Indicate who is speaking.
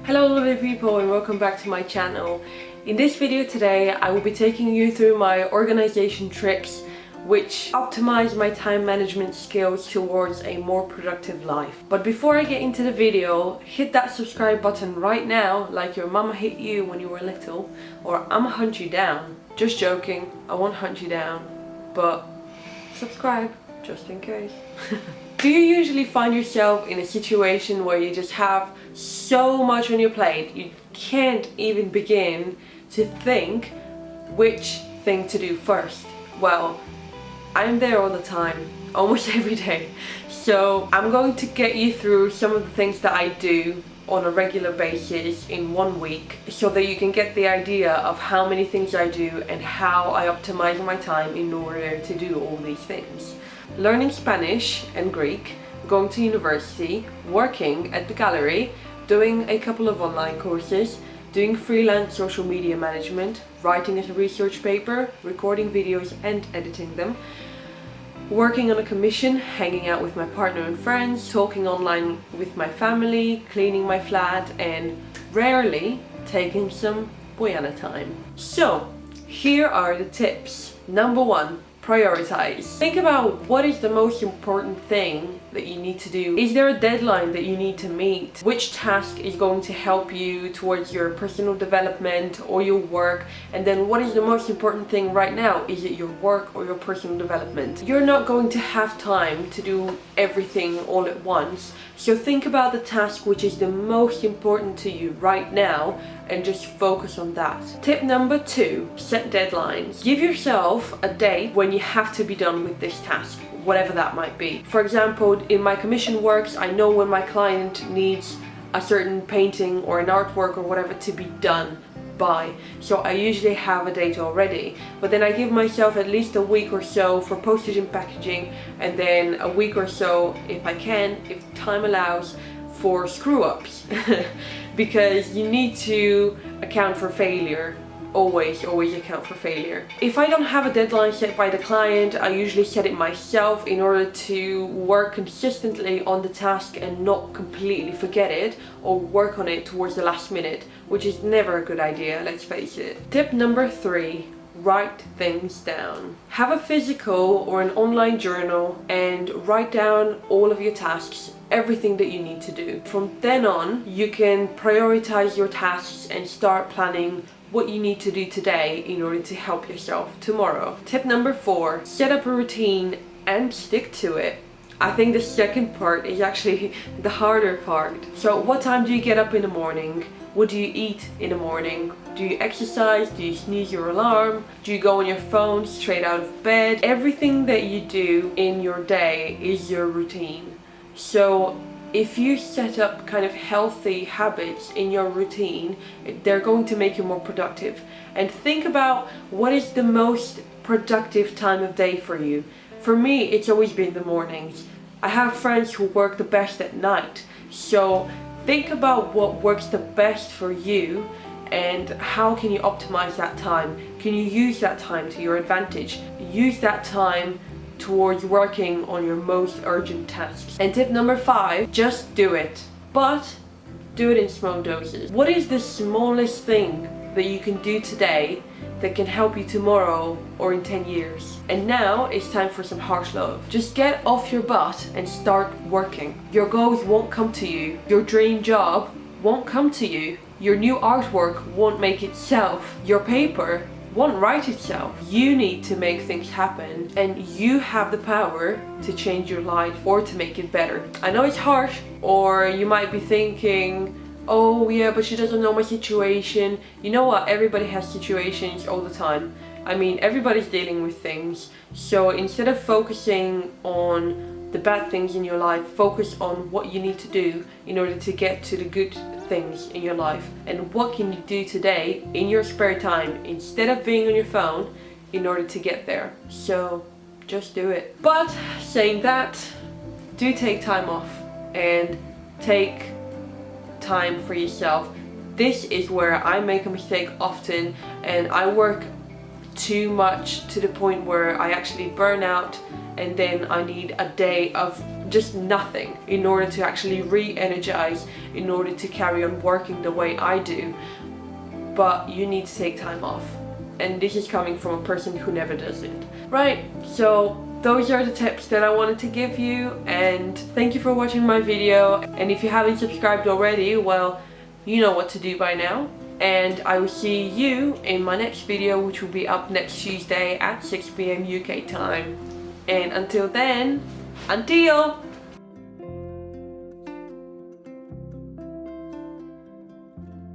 Speaker 1: Hello lovely people and welcome back to my channel. In this video today I will be taking you through my organization tricks which optimize my time management skills towards a more productive life. But before I get into the video, hit that subscribe button right now like your mama hit you when you were little, or I'ma hunt you down. Just joking, I won't hunt you down, but subscribe just in case. Do you usually find yourself in a situation where you just have so much on your plate you can't even begin to think which thing to do first? Well, I'm there all the time, almost every day. So I'm going to get you through some of the things that I do on a regular basis in 1 week so that you can get the idea of how many things I do and how I optimize my time in order to do all these things. Learning Spanish and Greek, going to university, working at the gallery, doing a couple of online courses, doing freelance social media management, writing as a research paper, recording videos and editing them, working on a commission, hanging out with my partner and friends, talking online with my family, cleaning my flat, and rarely taking some Boyana time. So, here are the tips. Number 1. Prioritize. Think about what is the most important thing that you need to do. Is there a deadline that you need to meet? Which task is going to help you towards your personal development or your work? And then what is the most important thing right now? Is it your work or your personal development? You're not going to have time to do everything all at once. So think about the task which is the most important to you right now and just focus on that. Tip number 2, set deadlines. Give yourself a date when you have to be done with this task, whatever that might be. For example, in my commission works, I know when my client needs a certain painting or an artwork or whatever to be done by. So I usually have a date already, but then I give myself at least a week or so for postage and packaging, and then a week or so, if I can, if time allows, for screw-ups. Because you need to account for failure. Always account for failure. If I don't have a deadline set by the client, I usually set it myself in order to work consistently on the task and not completely forget it or work on it towards the last minute, which is never a good idea, let's face it. Tip number 3. Write things down. Have a physical or an online journal and write down all of your tasks, everything that you need to do. From then on, you can prioritize your tasks and start planning what you need to do today in order to help yourself tomorrow. Tip number 4, set up a routine and stick to it. I think the second part is actually the harder part. So what time do you get up in the morning? What do you eat in the morning? Do you exercise? Do you snooze your alarm? Do you go on your phone straight out of bed? Everything that you do in your day is your routine. So if you set up kind of healthy habits in your routine, they're going to make you more productive. And think about what is the most productive time of day for you. For me, it's always been the mornings. I have friends who work the best at night. So think about what works the best for you and how can you optimize that time. Can you use that time to your advantage? Use that time towards working on your most urgent tasks. And tip number 5, just do it. But do it in small doses. What is the smallest thing that you can do today that can help you tomorrow or in 10 years? And now it's time for some harsh love. Just get off your butt and start working. Your goals won't come to you. Your dream job won't come to you. Your new artwork won't make itself. Your paper won't write itself. You need to make things happen, and you have the power to change your life or to make it better. I know it's harsh, or you might be thinking, oh yeah, but she doesn't know my situation. You know what? Everybody has situations all the time. I mean, everybody's dealing with things. So instead of focusing on the bad things in your life, focus on what you need to do in order to get to the good things in your life. And what can you do today in your spare time instead of being on your phone in order to get there? So just do it. But saying that, do take time off and take time for yourself. This is where I make a mistake often, and I work too much to the point where I actually burn out, and then I need a day of just nothing in order to actually re-energize, in order to carry on working the way I do. But you need to take time off. And this is coming from a person who never does it. Right, so those are the tips that I wanted to give you, and thank you for watching my video. And if you haven't subscribed already, well, you know what to do by now. And I will see you in my next video, which will be up next Tuesday at 6 p.m. UK time. And until then, until!